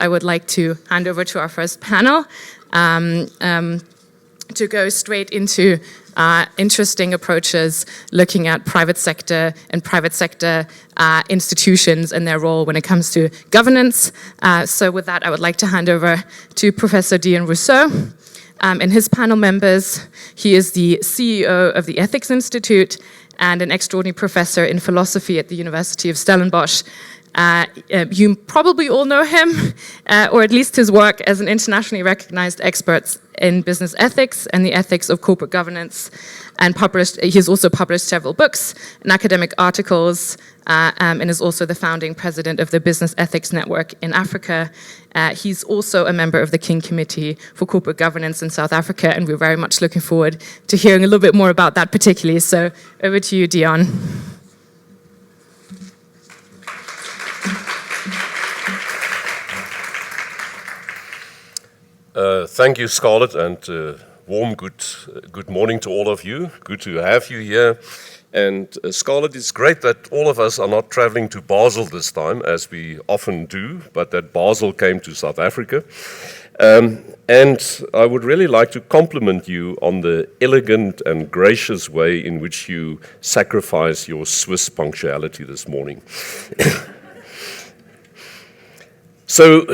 I would like to hand over to our first panel to go straight into interesting approaches looking at private sector and private sector institutions and their role when it comes to governance. So with that, I would like to hand over to Professor Deon Rossouw and his panel members. He is the CEO of the Ethics Institute and an extraordinary professor in philosophy at the University of Stellenbosch. You probably all know him, or at least his work as an internationally recognized expert in business ethics and the ethics of corporate governance, and he's also published several books and academic articles, and is also the founding president of the Business Ethics Network in Africa. He's also a member of the King Committee for Corporate Governance in South Africa, and we're very much looking forward to hearing a little bit more about that particularly. So over to you, Deon. Thank you, Scarlett, and warm good morning to all of you. Good to have you here. And Scarlett, it's great that all of us are not traveling to Basel this time, as we often do, but that Basel came to South Africa. And I would really like to compliment you on the elegant and gracious way in which you sacrifice your Swiss punctuality this morning. So,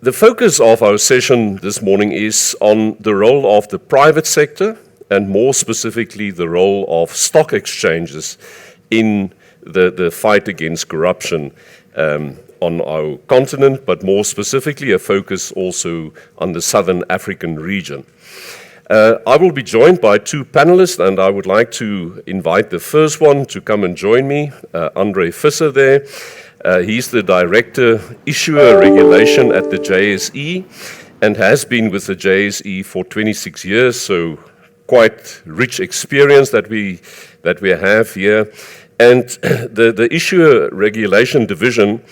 the focus of our session this morning is on the role of the private sector, and more specifically the role of stock exchanges in the fight against corruption on our continent, but more specifically a focus also on the Southern African region. I will be joined by two panelists, and I would like to invite the first one to come and join me, Andre Visser there. He's the Director Issuer Regulation at the JSE and has been with the JSE for 26 years, so quite rich experience that we have here. And the Issuer Regulation Division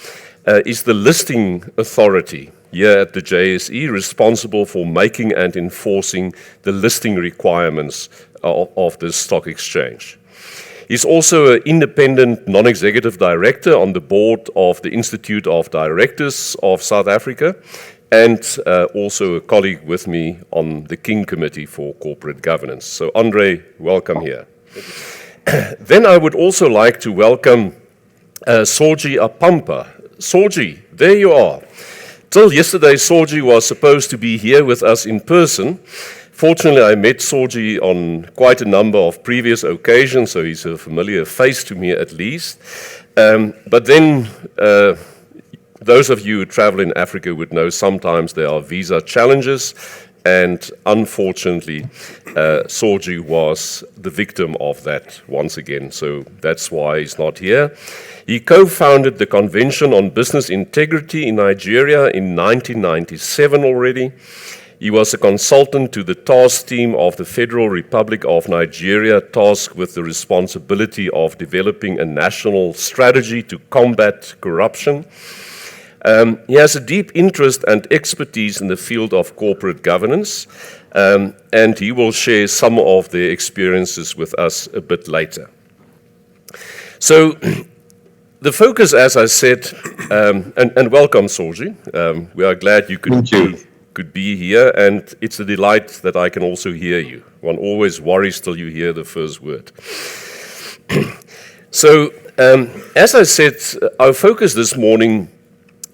is the listing authority here at the JSE, responsible for making and enforcing the listing requirements of the stock exchange. He's also an independent non-executive director on the board of the Institute of Directors of South Africa, and also a colleague with me on the King Committee for Corporate Governance. So Andre, welcome here. Then I would also like to welcome Soji Apampa. Soji, there you are. Till yesterday, Soji was supposed to be here with us in person. Fortunately, I met Soji on quite a number of previous occasions, so he's a familiar face to me at least. But then, those of you who travel in Africa would know sometimes there are visa challenges, and unfortunately, Soji was the victim of that once again, so that's why he's not here. He co-founded the Convention on Business Integrity in Nigeria in 1997 already. He was a consultant to the task team of the Federal Republic of Nigeria, tasked with the responsibility of developing a national strategy to combat corruption. He has a deep interest and expertise in the field of corporate governance, and he will share some of their experiences with us a bit later. So, the focus, as I said, and welcome, Soji. We are glad you could be here, and it's a delight that I can also hear you. One always worries till you hear the first word. So, as I said, our focus this morning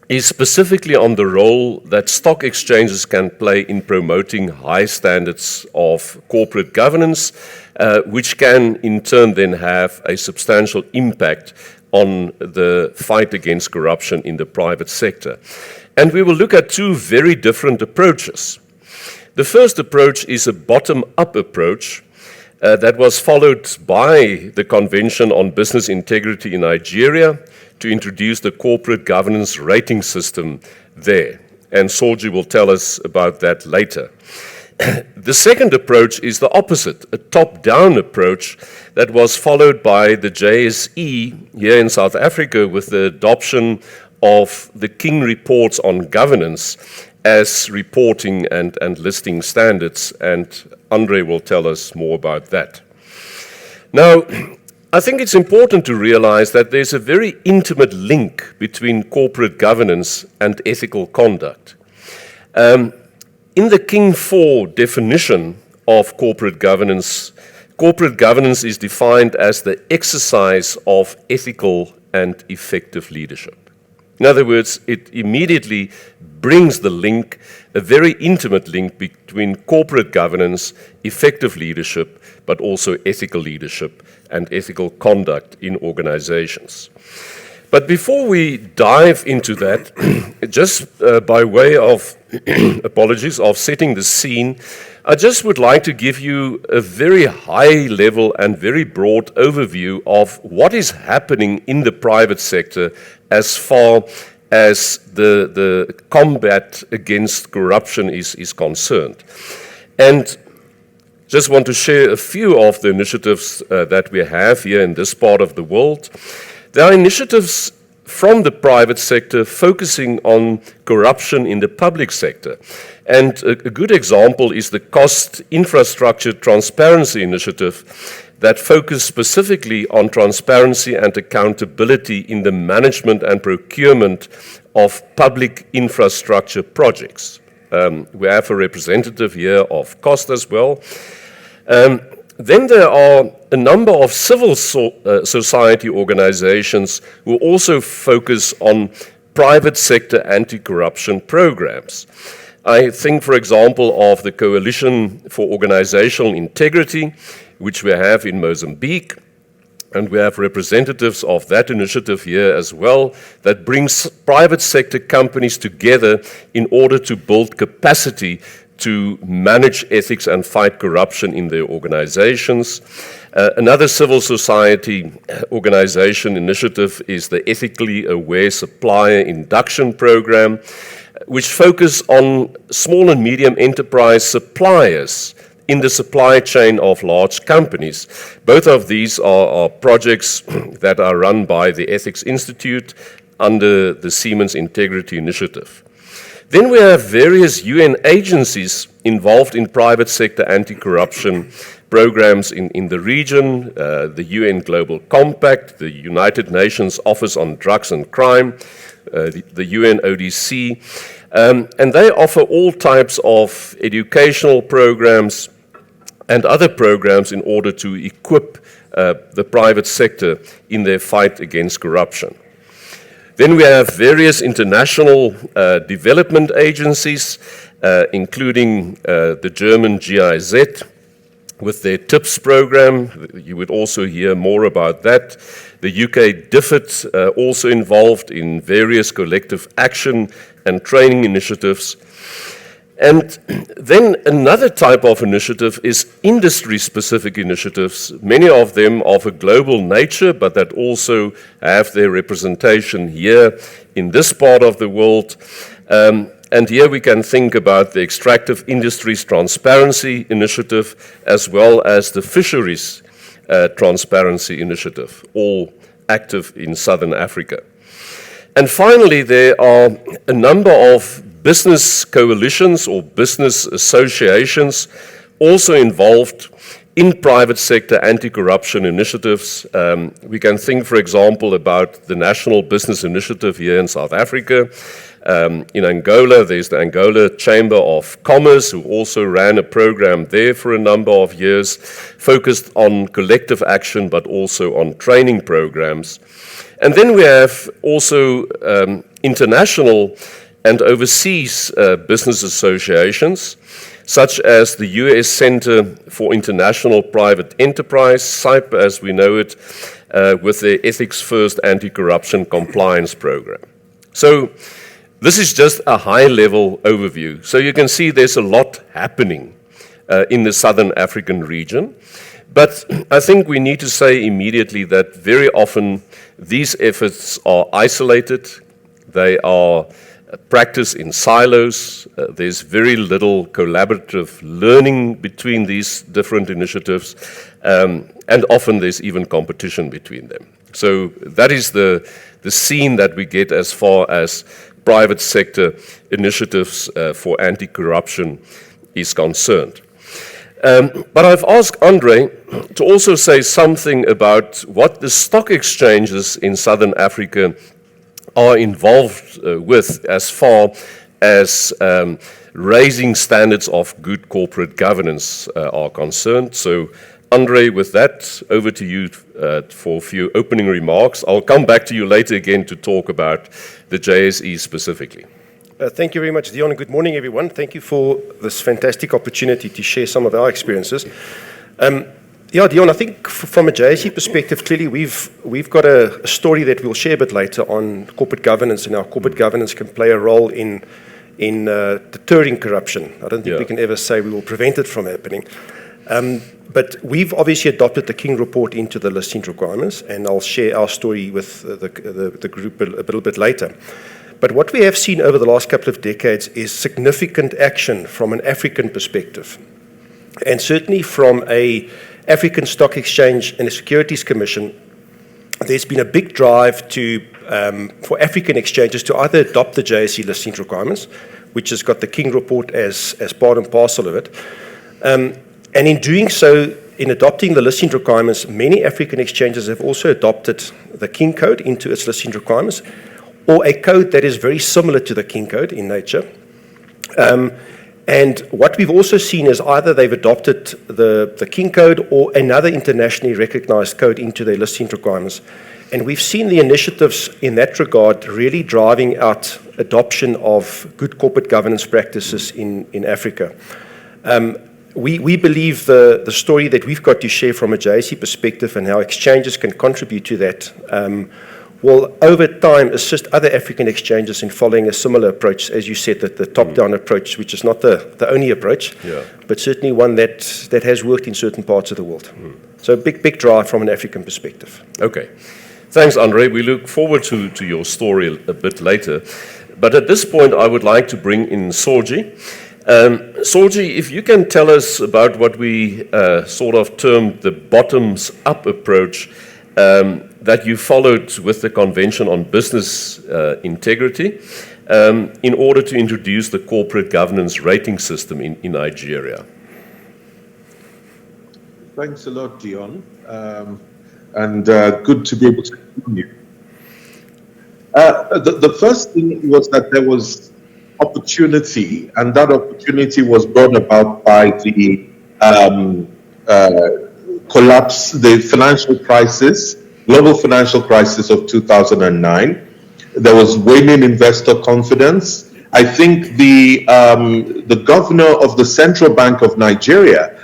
is specifically on the role that stock exchanges can play in promoting high standards of corporate governance, which can in turn then have a substantial impact on the fight against corruption in the private sector. And we will look at two very different approaches. The first approach is a bottom-up approach that was followed by the Convention on Business Integrity in Nigeria to introduce the corporate governance rating system there. And Soji will tell us about that later. The second approach is the opposite, a top-down approach that was followed by the JSE here in South Africa with the adoption of the King Reports on Governance as reporting and listing standards, and Andre will tell us more about that. Now, I think it's important to realize that there's a very intimate link between corporate governance and ethical conduct. In the King IV definition of corporate governance is defined as the exercise of ethical and effective leadership. In other words, it immediately brings the link, a very intimate link between corporate governance, effective leadership, but also ethical leadership and ethical conduct in organizations. But before we dive into that, just by way of apologies, of setting the scene, I just would like to give you a very high level and very broad overview of what is happening in the private sector as far as the combat against corruption is concerned. And just want to share a few of the initiatives that we have here in this part of the world. There are initiatives from the private sector focusing on corruption in the public sector. And a good example is the Cost Infrastructure Transparency Initiative that focus specifically on transparency and accountability in the management and procurement of public infrastructure projects. We have a representative here of Cost as well. Then there are a number of civil society organizations who also focus on private sector anti-corruption programs. I think, for example, of the Coalition for Organizational Integrity, which we have in Mozambique, and we have representatives of that initiative here as well, that brings private sector companies together in order to build capacity to manage ethics and fight corruption in their organizations. Another civil society organization initiative is the Ethically Aware Supplier Induction Program, which focus on small and medium enterprise suppliers in the supply chain of large companies. Both of these are projects that are run by the Ethics Institute under the Siemens Integrity Initiative. Then we have various UN agencies involved in private sector anti-corruption programs in the region, the UN Global Compact, the United Nations Office on Drugs and Crime, the UN ODC, and they offer all types of educational programs and other programs in order to equip the private sector in their fight against corruption. Then we have various international development agencies, including the German GIZ with their TIPS program. You would also hear more about that. The UK DFID also involved in various collective action and training initiatives. And then another type of initiative is industry-specific initiatives, many of them of a global nature, but that also have their representation here in this part of the world. And here we can think about the Extractive Industries Transparency Initiative, as well as the Fisheries Transparency Initiative, all active in Southern Africa. And finally, there are a number of business coalitions or business associations also involved in private sector anti-corruption initiatives. We can think, for example, about the National Business Initiative here in South Africa. In Angola, there's the Angola Chamber of Commerce, who also ran a program there for a number of years, focused on collective action, but also on training programs. And then we have also international and overseas business associations, such as the US Center for International Private Enterprise, CIPE as we know it, with their Ethics First Anti-Corruption Compliance Program. So this is just a high-level overview. So you can see there's a lot happening in the Southern African region. But I think we need to say immediately that very often these efforts are isolated. They are practiced in silos. There's very little collaborative learning between these different initiatives, and often there's even competition between them. So that is the scene that we get as far as private sector initiatives for anti-corruption is concerned. But I've asked Andre to also say something about what the stock exchanges in Southern Africa are involved with as far as raising standards of good corporate governance are concerned. So, Andre, with that, over to you for a few opening remarks. I'll come back to you later again to talk about the JSE specifically. Thank you very much, Deon, and good morning, everyone. Thank you for this fantastic opportunity to share some of our experiences. Yeah, Deon, I think from a JSE perspective, clearly we've got a story that we'll share a bit later on corporate governance, and how corporate governance can play a role in deterring corruption. I don't think we can ever say we will prevent it from happening. But we've obviously adopted the King Report into the listing requirements, and I'll share our story with the group a little bit later. But what we have seen over the last couple of decades is significant action from an African perspective. And certainly from a African Stock Exchange and a Securities Commission, there's been a big drive for African exchanges to either adopt the JSE listing requirements, which has got the King Report as part and parcel of it. And in doing so, in adopting the listing requirements, many African exchanges have also adopted the King Code into its listing requirements, or a code that is very similar to the King Code in nature. And what we've also seen is either they've adopted the King Code or another internationally recognized code into their listing requirements. And we've seen the initiatives in that regard really driving out adoption of good corporate governance practices in Africa. We believe the story that we've got to share from a JSE perspective and how exchanges can contribute to that will over time assist other African exchanges in following a similar approach, as you said, the top-down approach, which is not the only approach, but certainly one that has worked in certain parts of the world. So a big drive from an African perspective. Okay. Thanks, Andre. We look forward to your story a bit later. But at this point, I would like to bring in Soji. Soji, if you can tell us about what we sort of termed the bottoms-up approach that you followed with the Convention on Business Integrity in order to introduce the corporate governance rating system in Nigeria. Thanks a lot, Deon, and good to be able to join you. The first thing was that there was opportunity, and that opportunity was brought about by the collapse, the financial crisis, global financial crisis of 2009. There was waning investor confidence. I think the governor of the Central Bank of Nigeria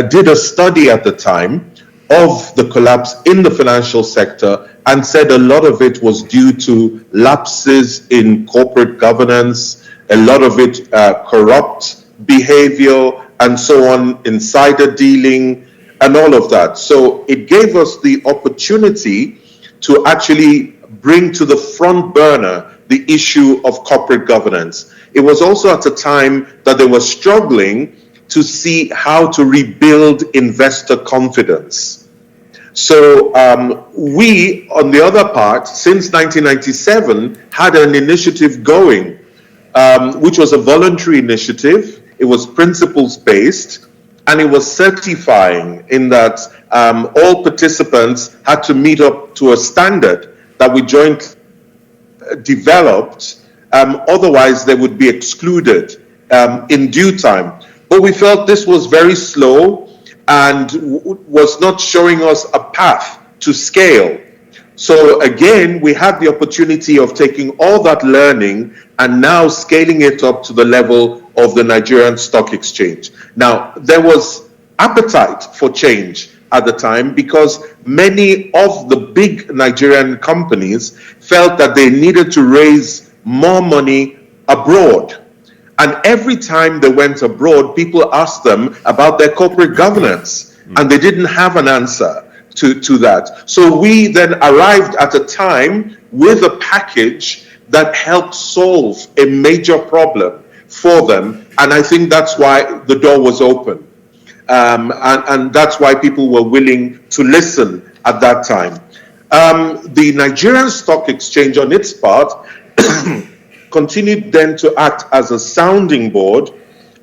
did a study at the time of the collapse in the financial sector and said a lot of it was due to lapses in corporate governance, a lot of it corrupt behavior, and so on, insider dealing, and all of that. So it gave us the opportunity to actually bring to the front burner the issue of corporate governance. It was also at a time that they were struggling to see how to rebuild investor confidence. So we, on the other part, since 1997, had an initiative going, which was a voluntary initiative. It was principles-based, and it was certifying in that all participants had to meet up to a standard that we jointly developed. Otherwise, they would be excluded in due time. But we felt this was very slow and was not showing us a path to scale. So again, we had the opportunity of taking all that learning and now scaling it up to the level of the Nigerian Stock Exchange. Now, there was appetite for change at the time because many of the big Nigerian companies felt that they needed to raise more money abroad. And every time they went abroad, people asked them about their corporate governance, and they didn't have an answer to that. So we then arrived at a time with a package that helped solve a major problem for them, and I think that's why the door was open. And that's why people were willing to listen at that time. The Nigerian Stock Exchange, on its part, continued then to act as a sounding board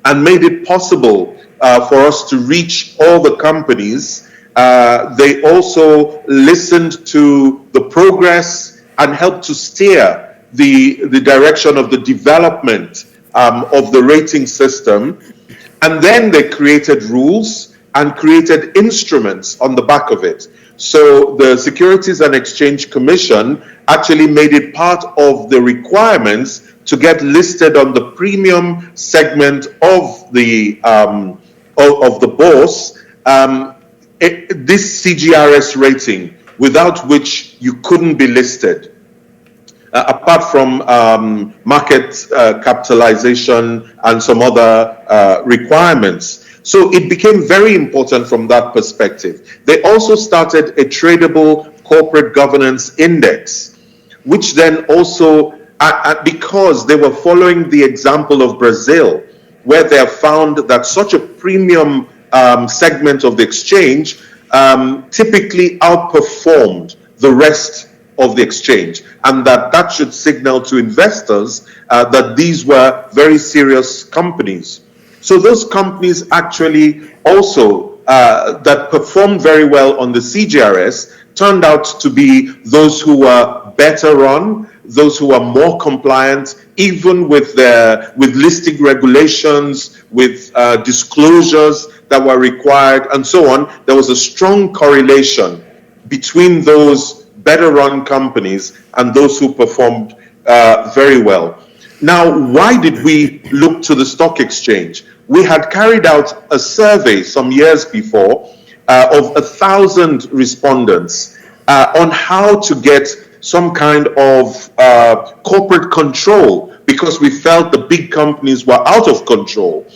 and made it possible for us to reach all the companies. They also listened to the progress and helped to steer the direction of the development of the rating system. And then they created rules and created instruments on the back of it. So the Securities and Exchange Commission actually made it part of the requirements to get listed on the premium segment of the bourse. This CGRS rating, without which you couldn't be listed, apart from market capitalization and some other requirements. So it became very important from that perspective. They also started a tradable corporate governance index, which then also, because they were following the example of Brazil, where they have found that such a premium segment of the exchange typically outperformed the rest of the exchange, and that should signal to investors that these were very serious companies. So those companies actually also that performed very well on the CGRS turned out to be those who were better run, those who are more compliant, even with listing regulations, with disclosures that were required, and so on. There was a strong correlation between those better run companies and those who performed very well. Now, why did we look to the stock exchange? We had carried out a survey some years before of 1,000 respondents on how to get some kind of corporate control, because we felt the big companies were out of control.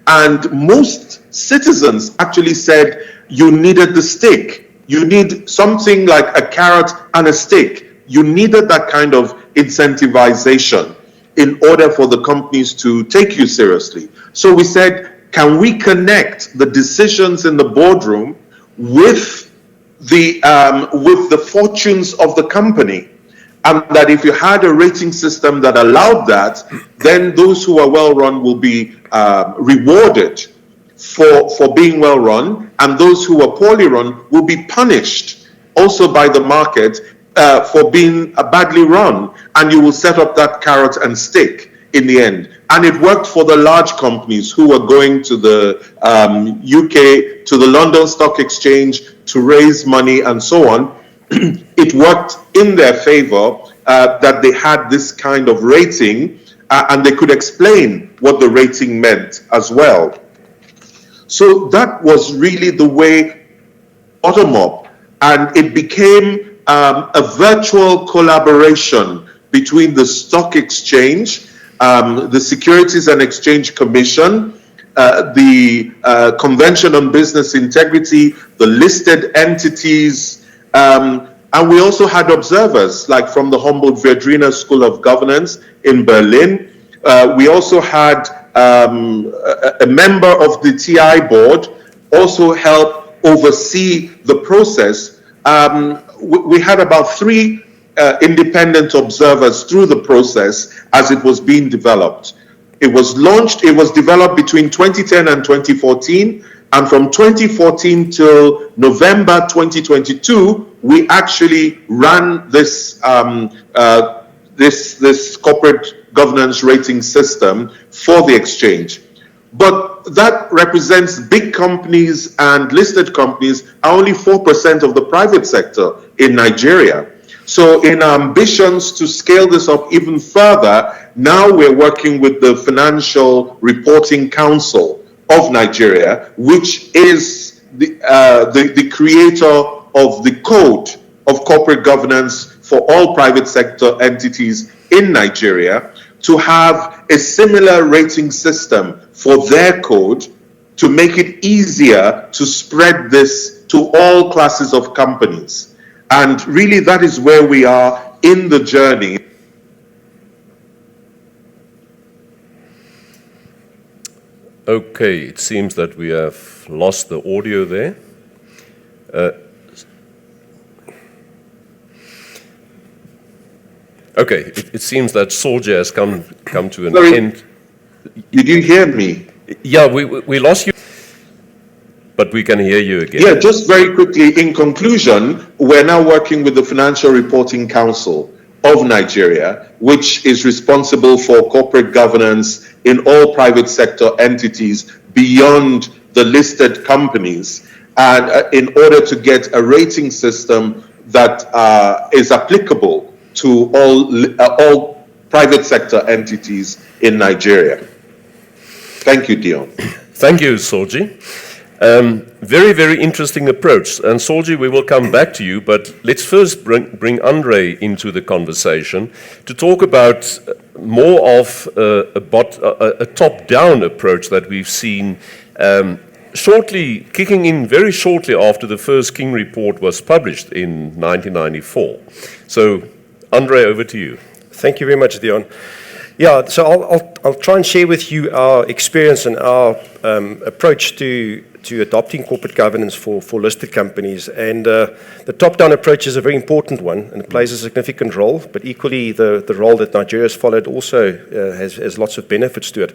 And most citizens actually said you needed the stick. You need something like a carrot and a stick. You needed that kind of incentivization in order for the companies to take you seriously. So we said, can we connect the decisions in the boardroom with the fortunes of the company? And that if you had a rating system that allowed that, then those who are well run will be rewarded for being well run, and those who are poorly run will be punished also by the market for being badly run, and you will set up that carrot and stick in the end. And it worked for the large companies who were going to the UK, to the London Stock Exchange to raise money and so on. It worked in their favor that they had this kind of rating, and they could explain what the rating meant as well. So that was really the way bottom up, and it became a virtual collaboration between the stock exchange, the Securities and Exchange Commission, the Convention on Business Integrity, the listed entities, and we also had observers, like from the Humboldt-Verdrina School of Governance in Berlin. We also had a member of the TI board also help oversee the process. We had about 3 independent observers through the process as it was being developed. It was developed between 2010 and 2014, and from 2014 till November 2022, we actually ran this this corporate governance rating system for the exchange. But that represents big companies, and listed companies are only 4% of the private sector in Nigeria. So in our ambitions to scale this up even further, now we're working with the Financial Reporting Council of Nigeria, which is the creator of the code of corporate governance for all private sector entities in Nigeria, to have a similar rating system for their code, to make it easier to spread this to all classes of companies. And really, that is where we are in the journey. Okay, it seems that we have lost the audio there. Okay, it seems that Soji has come to an end. Did you hear me? Yeah, we lost you, but we can hear you again. Yeah, just very quickly, in conclusion, we're now working with the Financial Reporting Council of Nigeria, which is responsible for corporate governance in all private sector entities beyond the listed companies, and in order to get a rating system that is applicable to all private sector entities in Nigeria. Thank you, Deon. Thank you, Soji. Very, very interesting approach. And Soji, we will come back to you, but let's first bring Andre into the conversation to talk about more of a top-down approach that we've seen kicking in very shortly after the first King report was published in 1994. So, Andre, over to you. Thank you very much, Deon. Yeah, so I'll try and share with you our experience and our approach to adopting corporate governance for listed companies. And the top-down approach is a very important one, and it plays a significant role, but equally the role that Nigeria has followed also has lots of benefits to it.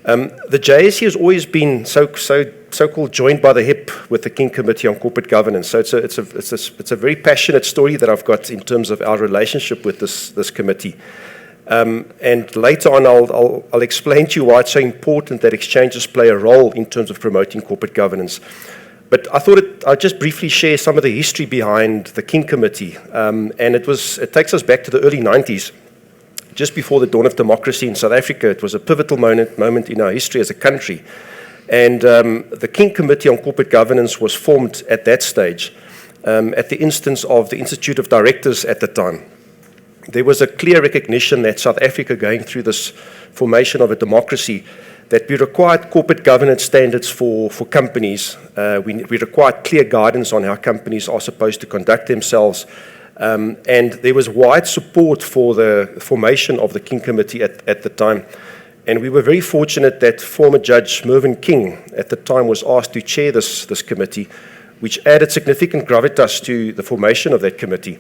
The JSE has always been so-called joined by the hip with the King Committee on Corporate Governance. So it's a very passionate story that I've got in terms of our relationship with this committee. And later on, I'll explain to you why it's so important that exchanges play a role in terms of promoting corporate governance. But I thought I'd just briefly share some of the history behind the King Committee. And it takes us back to the early 90s, just before the dawn of democracy in South Africa. It was a pivotal moment in our history as a country. And the King Committee on Corporate Governance was formed at that stage, at the instance of the Institute of Directors at the time. There was a clear recognition that South Africa, going through this formation of a democracy, that we required corporate governance standards for companies. We required clear guidance on how companies are supposed to conduct themselves. And there was wide support for the formation of the King Committee at the time. And we were very fortunate that former Judge Mervyn King at the time was asked to chair this committee, which added significant gravitas to the formation of that committee.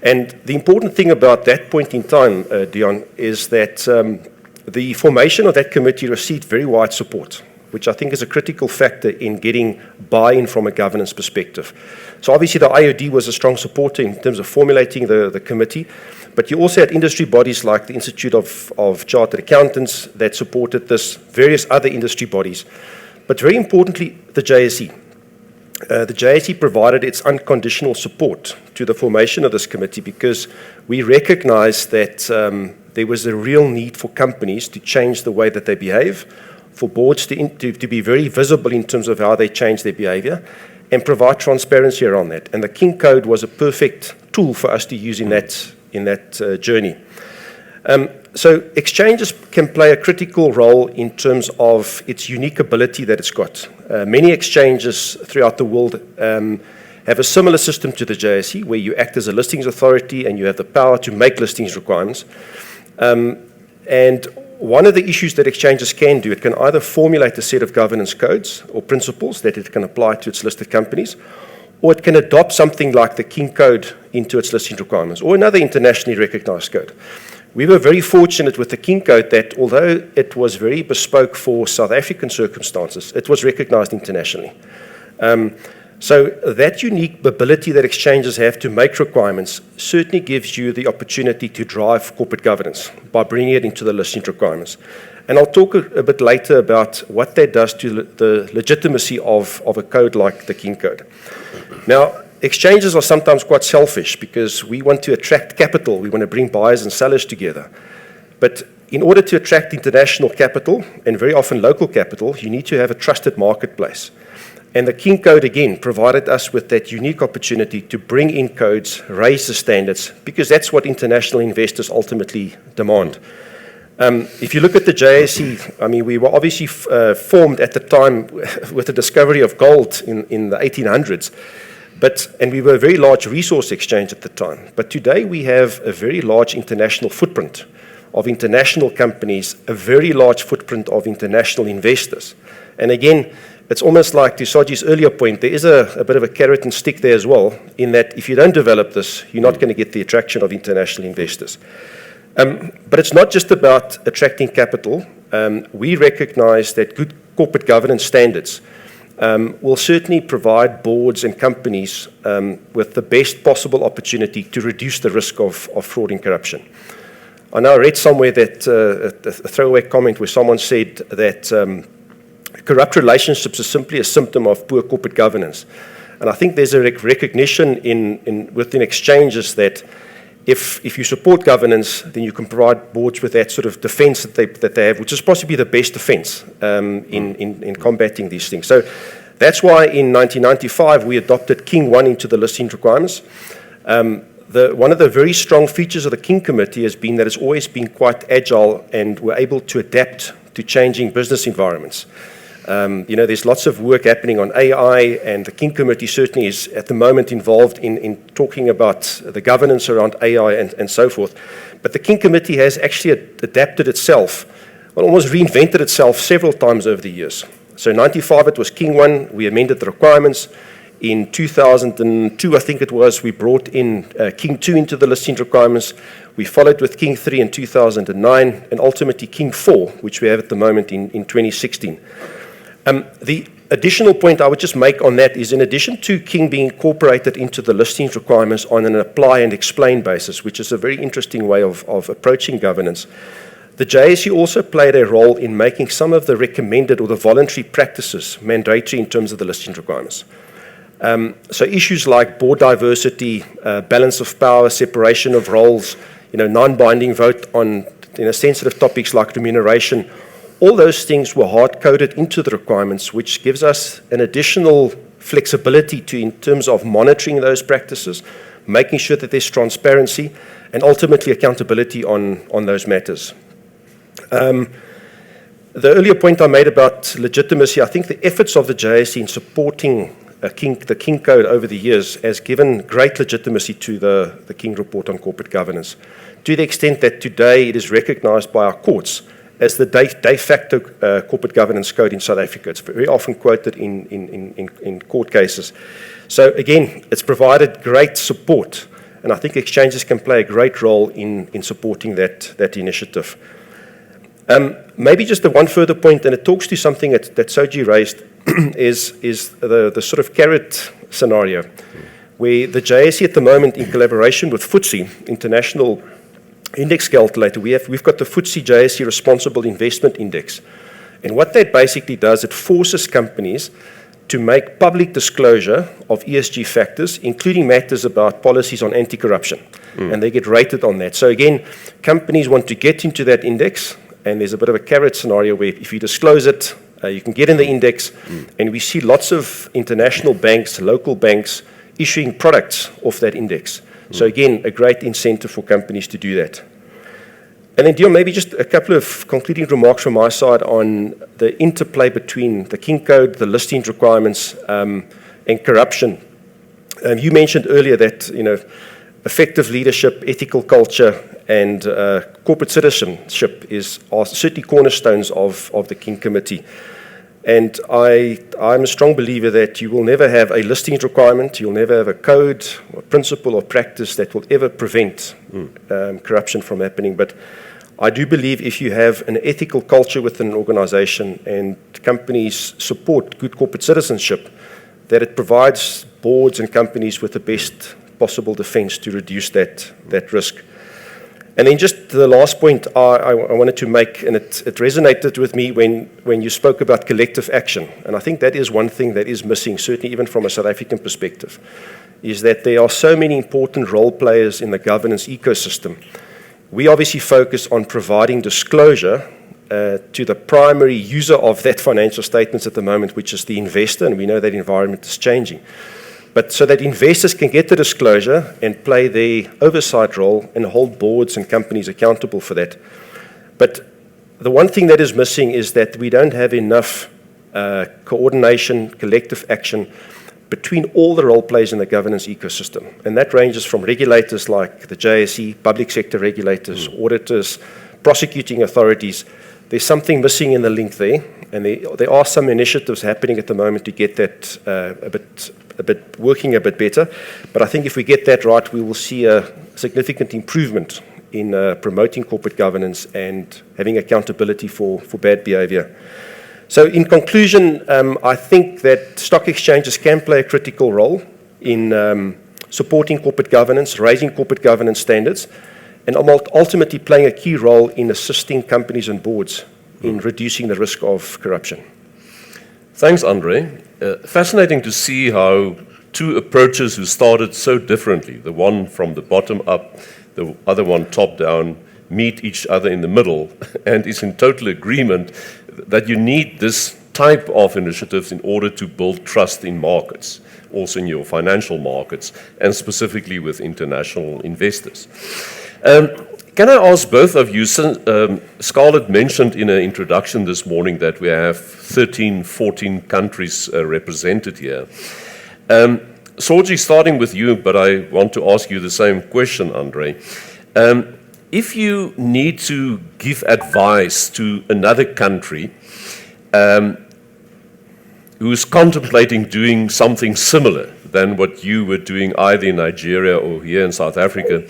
And the important thing about that point in time, Deon, is that the formation of that committee received very wide support, which I think is a critical factor in getting buy-in from a governance perspective. So obviously the IOD was a strong supporter in terms of formulating the committee, but you also had industry bodies like the Institute of Chartered Accountants that supported this, various other industry bodies, but very importantly, the JSE. The JSE provided its unconditional support to the formation of this committee because we recognized that there was a real need for companies to change the way that they behave, for boards to be very visible in terms of how they change their behavior, and provide transparency around that. And the King Code was a perfect tool for us to use in that journey. So exchanges can play a critical role in terms of its unique ability that it's got. Many exchanges throughout the world have a similar system to the JSE, where you act as a listings authority and you have the power to make listings requirements. And one of the issues that exchanges can do, it can either formulate a set of governance codes or principles that it can apply to its listed companies, or it can adopt something like the King Code into its listing requirements, or another internationally recognized code. We were very fortunate with the King Code that although it was very bespoke for South African circumstances, it was recognized internationally. So that unique ability that exchanges have to make requirements certainly gives you the opportunity to drive corporate governance by bringing it into the listing requirements. And I'll talk a bit later about what that does to the legitimacy of a code like the King Code. Now, exchanges are sometimes quite selfish because we want to attract capital. We want to bring buyers and sellers together. But in order to attract international capital, and very often local capital, you need to have a trusted marketplace. And the King Code, again, provided us with that unique opportunity to bring in codes, raise the standards, because that's what international investors ultimately demand. If you look at the JSE, I mean, we were obviously formed at the time with the discovery of gold in the 1800s. And we were a very large resource exchange at the time. But today we have a very large international footprint of international companies, a very large footprint of international investors. And again, it's almost like, to Soji's earlier point, there is a bit of a carrot and stick there as well, in that if you don't develop this, you're not going to get the attraction of international investors. But it's not just about attracting capital. we recognize that good corporate governance standards will certainly provide boards and companies with the best possible opportunity to reduce the risk of fraud and corruption. I know I read somewhere that a throwaway comment where someone said that corrupt relationships are simply a symptom of poor corporate governance. And I think there's a recognition within exchanges that if you support governance, then you can provide boards with that sort of defense that they have, which is possibly the best defense in combating these things. So that's why in 1995 we adopted King 1 into the listing requirements. One of the very strong features of the King Committee has been that it's always been quite agile and we're able to adapt to changing business environments. There's lots of work happening on AI, and the King Committee certainly is at the moment involved in talking about the governance around AI and so forth. But the King Committee has actually adapted itself, almost reinvented itself several times over the years. So in 95 it was King 1, we amended the requirements. In 2002, I think it was, we brought in King 2 into the listing requirements. We followed with King 3 in 2009, and ultimately King 4, which we have at the moment in 2016. The additional point I would just make on that is, in addition to King being incorporated into the listings requirements on an apply and explain basis, which is a very interesting way of approaching governance, the JSE also played a role in making some of the recommended or the voluntary practices mandatory in terms of the listings requirements. So issues like board diversity, balance of power, separation of roles, non-binding vote on sensitive topics like remuneration, all those things were hard-coded into the requirements, which gives us an additional flexibility in terms of monitoring those practices, making sure that there's transparency, and ultimately accountability on those matters. The earlier point I made about legitimacy, I think the efforts of the JSE in supporting the King Code over the years has given great legitimacy to the King Report on corporate governance, to the extent that today it is recognized by our courts as the de facto corporate governance code in South Africa. It's very often quoted in court cases. So again, it's provided great support, and I think exchanges can play a great role in supporting that initiative. Maybe just the one further point, and it talks to something that Soji raised, is the sort of carrot scenario, where the JSE at the moment, in collaboration with FTSE, International Index Calculator, we've got the FTSE JSE Responsible Investment Index. And what that basically does, it forces companies to make public disclosure of ESG factors, including matters about policies on anti-corruption. And they get rated on that. So again, companies want to get into that index, and there's a bit of a carrot scenario where if you disclose it, you can get in the index, and we see lots of international banks, local banks, issuing products off that index. So again, a great incentive for companies to do that. And then, Deon, maybe just a couple of concluding remarks from my side on the interplay between the King Code, the listings requirements, and corruption. You mentioned earlier that effective leadership, ethical culture, and corporate citizenship are certainly cornerstones of the King Committee. And I'm a strong believer that you will never have a listings requirement, you'll never have a code or principle or practice that will ever prevent corruption from happening. But I do believe if you have an ethical culture within an organization and companies support good corporate citizenship, that it provides boards and companies with the best possible defense to reduce that risk. And then just the last point I wanted to make, and it resonated with me when you spoke about collective action. And I think that is one thing that is missing, certainly even from a South African perspective, is that there are so many important role players in the governance ecosystem. We obviously focus on providing disclosure to the primary user of that financial statements at the moment, which is the investor, and we know that environment is changing. But so that investors can get the disclosure and play their oversight role and hold boards and companies accountable for that. But the one thing that is missing is that we don't have enough coordination, collective action between all the role players in the governance ecosystem. And that ranges from regulators like the JSE, public sector regulators, auditors, prosecuting authorities. There's something missing in the link there, and there are some initiatives happening at the moment to get that working a bit better. But I think if we get that right, we will see a significant improvement in promoting corporate governance and having accountability for bad behavior. So in conclusion, I think that stock exchanges can play a critical role in supporting corporate governance, raising corporate governance standards, and ultimately playing a key role in assisting companies and boards in reducing the risk of corruption. Thanks, Andre. Fascinating to see how two approaches who started so differently, the one from the bottom up, the other one top down, meet each other in the middle and is in total agreement that you need this type of initiatives in order to build trust in markets, also in your financial markets, and specifically with international investors. Can I ask both of you, Scarlett mentioned in her introduction this morning that we have 13, 14 countries represented here. Soji, starting with you, but I want to ask you the same question, Andre. If you need to give advice to another country who's contemplating doing something similar than what you were doing either in Nigeria or here in South Africa,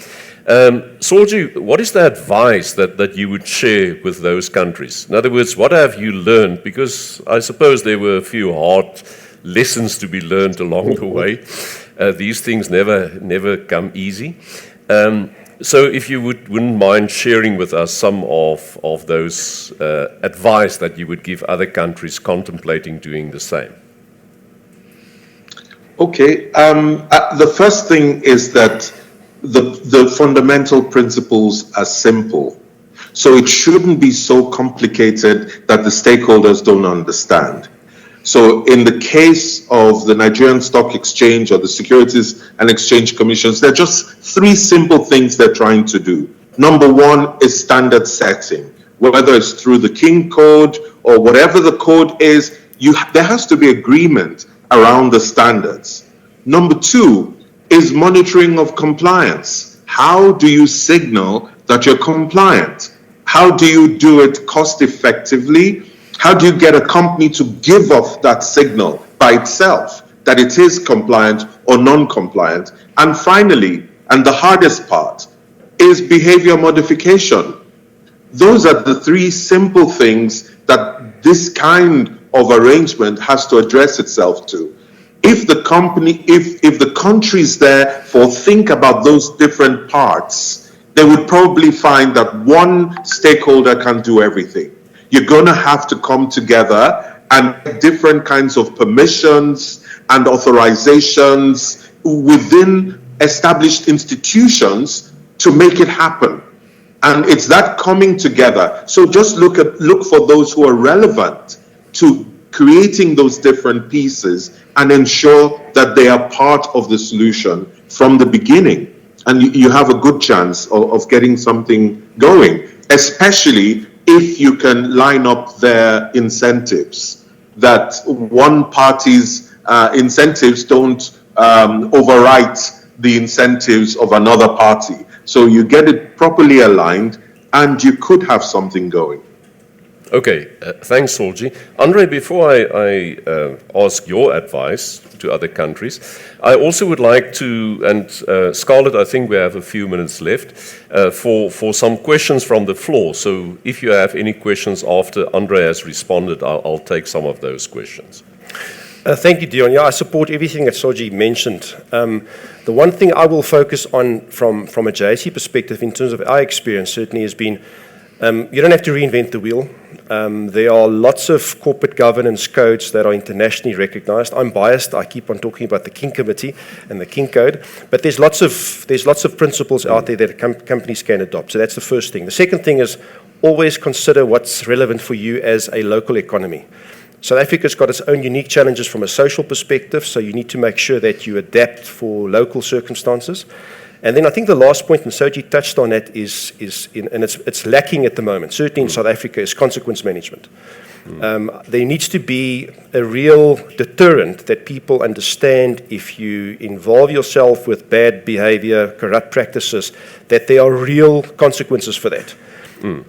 Soji, what is the advice that you would share with those countries? In other words, what have you learned? Because I suppose there were a few hard lessons to be learned along the way. These things never come easy. So if you wouldn't mind sharing with us some of those advice that you would give other countries contemplating doing the same. Okay, the first thing is that the fundamental principles are simple. So it shouldn't be so complicated that the stakeholders don't understand. So in the case of the Nigerian Stock Exchange or the Securities and Exchange Commissions, there are just three simple things they're trying to do. Number one is standard setting. Whether it's through the King Code or whatever the code is, there has to be agreement around the standards. Number two is monitoring of compliance. How do you signal that you're compliant? How do you do it cost effectively? How do you get a company to give off that signal by itself that it is compliant or non-compliant? And finally, and the hardest part, is behavior modification. Those are the three simple things that this kind of arrangement has to address itself to. If the company, if the countries therefore think about those different parts, they would probably find that one stakeholder can do everything. You're going to have to come together and get different kinds of permissions and authorizations within established institutions to make it happen. And it's that coming together. So just look for those who are relevant to creating those different pieces and ensure that they are part of the solution from the beginning. And you have a good chance of getting something going, especially if you can line up their incentives, that one party's incentives don't overwrite the incentives of another party. So you get it properly aligned and you could have something going. Okay, thanks, Soji. Andre, before I ask your advice to other countries, I also would like to, and Scarlett, I think we have a few minutes left, for some questions from the floor. So if you have any questions after Andre has responded, I'll take some of those questions. Thank you, Deon. Yeah, I support everything that Soji mentioned. The one thing I will focus on from a JSE perspective in terms of our experience certainly has been you don't have to reinvent the wheel. There are lots of corporate governance codes that are internationally recognized. I'm biased. I keep on talking about the King Committee and the King Code, but there's lots of principles out there that companies can adopt. So that's the first thing. The second thing is always consider what's relevant for you as a local economy. South Africa's got its own unique challenges from a social perspective, so you need to make sure that you adapt for local circumstances. And then I think the last point, and Soji touched on that, and it's lacking at the moment, certainly in South Africa, is consequence management. There needs to be a real deterrent that people understand if you involve yourself with bad behavior, corrupt practices, that there are real consequences for that.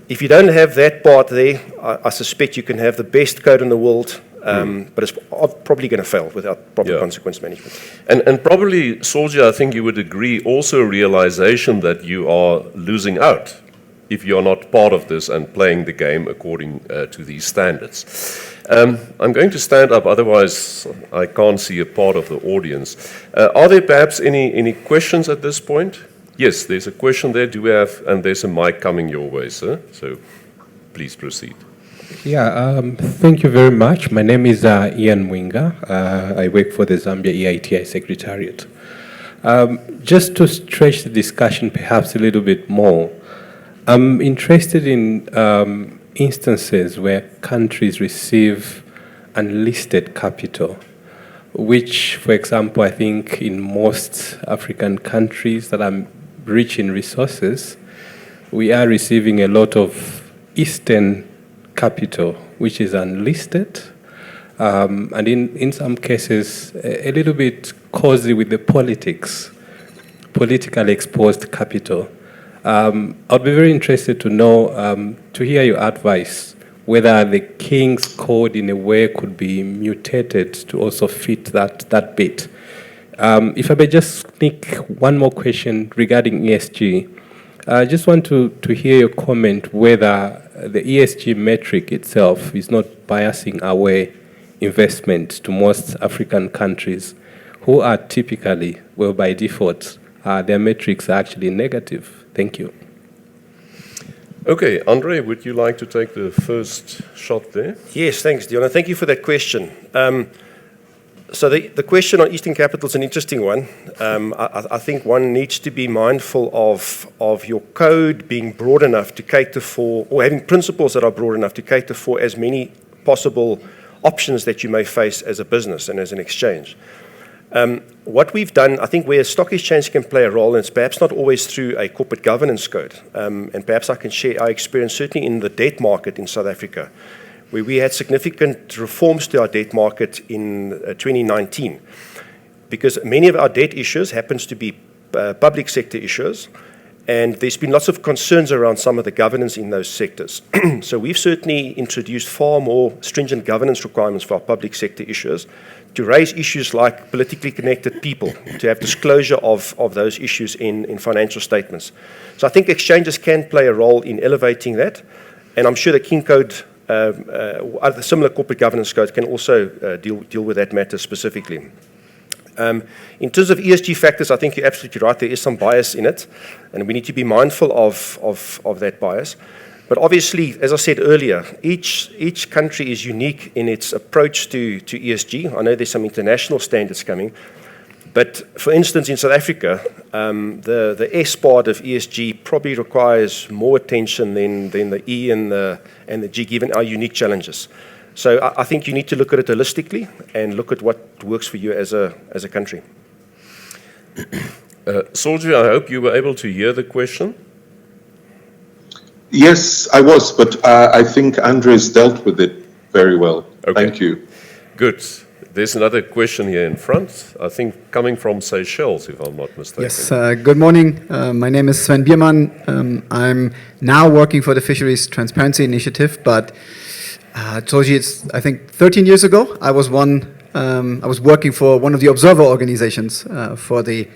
If you don't have that part there, I suspect you can have the best code in the world, but it's probably going to fail without proper consequence management. And probably, Soji, I think you would agree, also a realization that you are losing out if you're not part of this and playing the game according to these standards. I'm going to stand up, otherwise I can't see a part of the audience. Are there perhaps any questions at this point? Yes, there's a question there. Do we have, and there's a mic coming your way, sir. So please proceed. Yeah, thank you very much. My name is Ian Mwinga. I work for the Zambia EITI Secretariat. Just to stretch the discussion perhaps a little bit more, I'm interested in instances where countries receive unlisted capital, which, for example, I think in most African countries that are rich in resources, we are receiving a lot of Eastern capital, which is unlisted, and in some cases, a little bit cozy with the politically exposed capital. I'd be very interested to know, to hear your advice, whether the King's Code in a way could be mutated to also fit that bit. If I may just sneak one more question regarding ESG. I just want to hear your comment whether the ESG metric itself is not biasing away investment to most African countries who are typically, well, by default, their metrics are actually negative. Thank you. Okay, Andre, would you like to take the first shot there? Yes, thanks, Deon. Thank you for that question. So the question on Eastern capital is an interesting one. I think one needs to be mindful of your code being broad enough to cater for, or having principles that are broad enough to cater for as many possible options that you may face as a business and as an exchange. What we've done, I think where a stock exchange can play a role, and it's perhaps not always through a corporate governance code, and perhaps I can share our experience certainly in the debt market in South Africa, where we had significant reforms to our debt market in 2019, because many of our debt issues happens to be public sector issues, and there's been lots of concerns around some of the governance in those sectors. So we've certainly introduced far more stringent governance requirements for our public sector issues to raise issues like politically connected people, to have disclosure of those issues in financial statements. So I think exchanges can play a role in elevating that, and I'm sure the King Code, other similar corporate governance codes can also deal with that matter specifically. In terms of ESG factors, I think you're absolutely right. There is some bias in it, and we need to be mindful of that bias. But obviously, as I said earlier, each country is unique in its approach to ESG. I know there's some international standards coming, but for instance, in South Africa, the S part of ESG probably requires more attention than the E and the G, given our unique challenges. So I think you need to look at it holistically and look at what works for you as a country. Soji, I hope you were able to hear the question. Yes, I was, but I think Andres dealt with it very well. Okay. Thank you. Good. There's another question here in front, I think coming from Seychelles, if I'm not mistaken. Yes, good morning. My name is Sven Biermann. I'm now working for the Fisheries Transparency Initiative, but Soji, it's, I think, 13 years ago, I was working for one of the observer organizations for the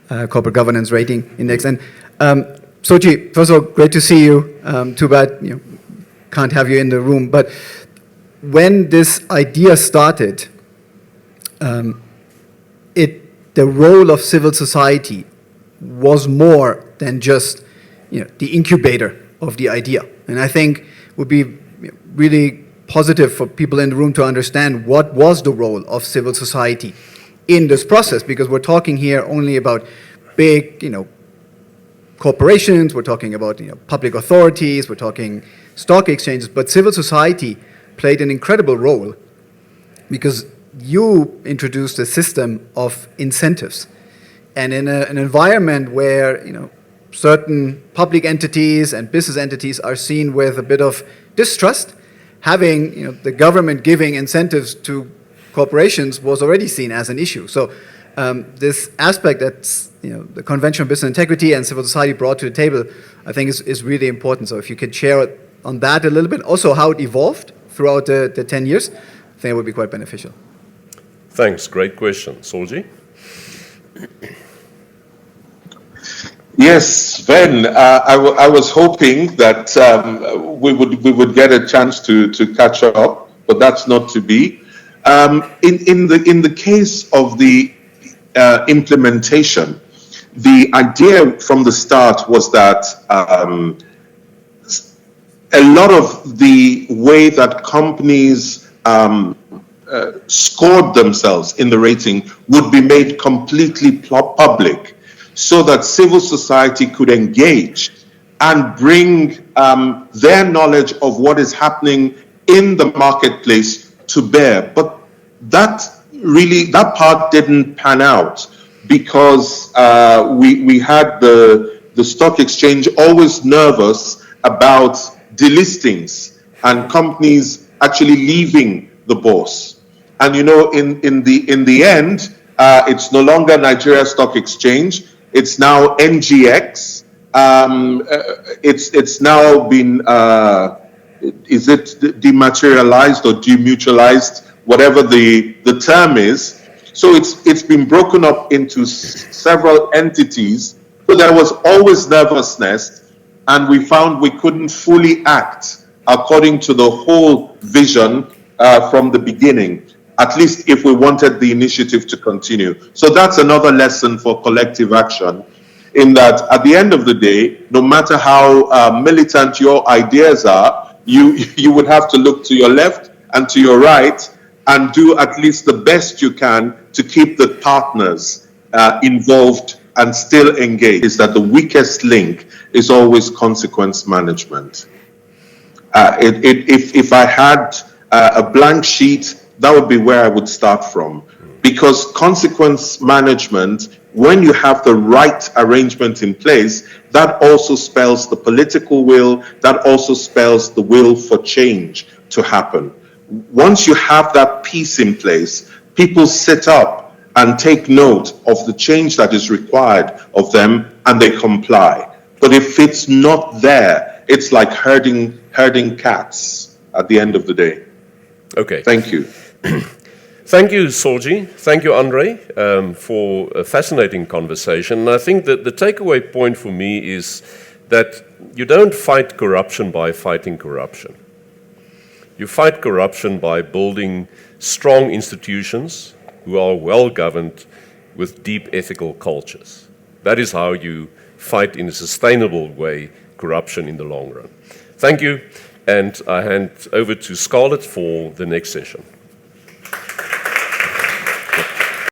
Corporate Governance Rating Index. And Soji, first of all, great to see you. Too bad can't have you in the room. But when this idea started, the role of civil society was more than just the incubator of the idea. And I think it would be really positive for people in the room to understand what was the role of civil society in this process, because we're talking here only about big, corporations, we're talking about public authorities, we're talking stock exchanges, but civil society played an incredible role because you introduced a system of incentives. And in an environment where certain public entities and business entities are seen with a bit of distrust, having the government giving incentives to corporations was already seen as an issue. So this aspect that the Convention on Business Integrity and civil society brought to the table, I think is really important. So if you could share on that a little bit, also how it evolved throughout the 10 years, I I think it would be quite beneficial. Thanks, great question. Soji? Yes, Sven, I was hoping that we would get a chance to catch up, but that's not to be. In the case of the implementation, the idea from the start was that a lot of the way that companies scored themselves in the rating would be made completely public, so that civil society could engage and bring their knowledge of what is happening in the marketplace to bear. But that part didn't pan out, because we had the stock exchange always nervous about delistings and companies actually leaving the bourse. And in the end, it's no longer Nigeria Stock Exchange. It's now NGX. It's now been, is it dematerialized or demutualized, whatever the term is. So it's been broken up into several entities. So there was always nervousness, and we found we couldn't fully act according to the whole vision from the beginning, at least if we wanted the initiative to continue. So that's another lesson for collective action, in that at the end of the day, no matter how militant your ideas are, you would have to look to your left and to your right and do at least the best you can to keep the partners involved and still engaged. Is that the weakest link is always consequence management. If I had a blank sheet, that would be where I would start from. Because consequence management, when you have the right arrangement in place, that also spells the political will, that also spells the will for change to happen. Once you have that piece in place, people sit up and take note of the change that is required of them, and they comply. But if it's not there, it's like herding cats at the end of the day. Okay. Thank you. Thank you, Soji. Thank you, Andre, for a fascinating conversation. And I think that the takeaway point for me is that you don't fight corruption by fighting corruption. You fight corruption by building strong institutions who are well governed with deep ethical cultures. That is how you fight in a sustainable way corruption in the long run. Thank you, and I hand over to Scarlett for the next session.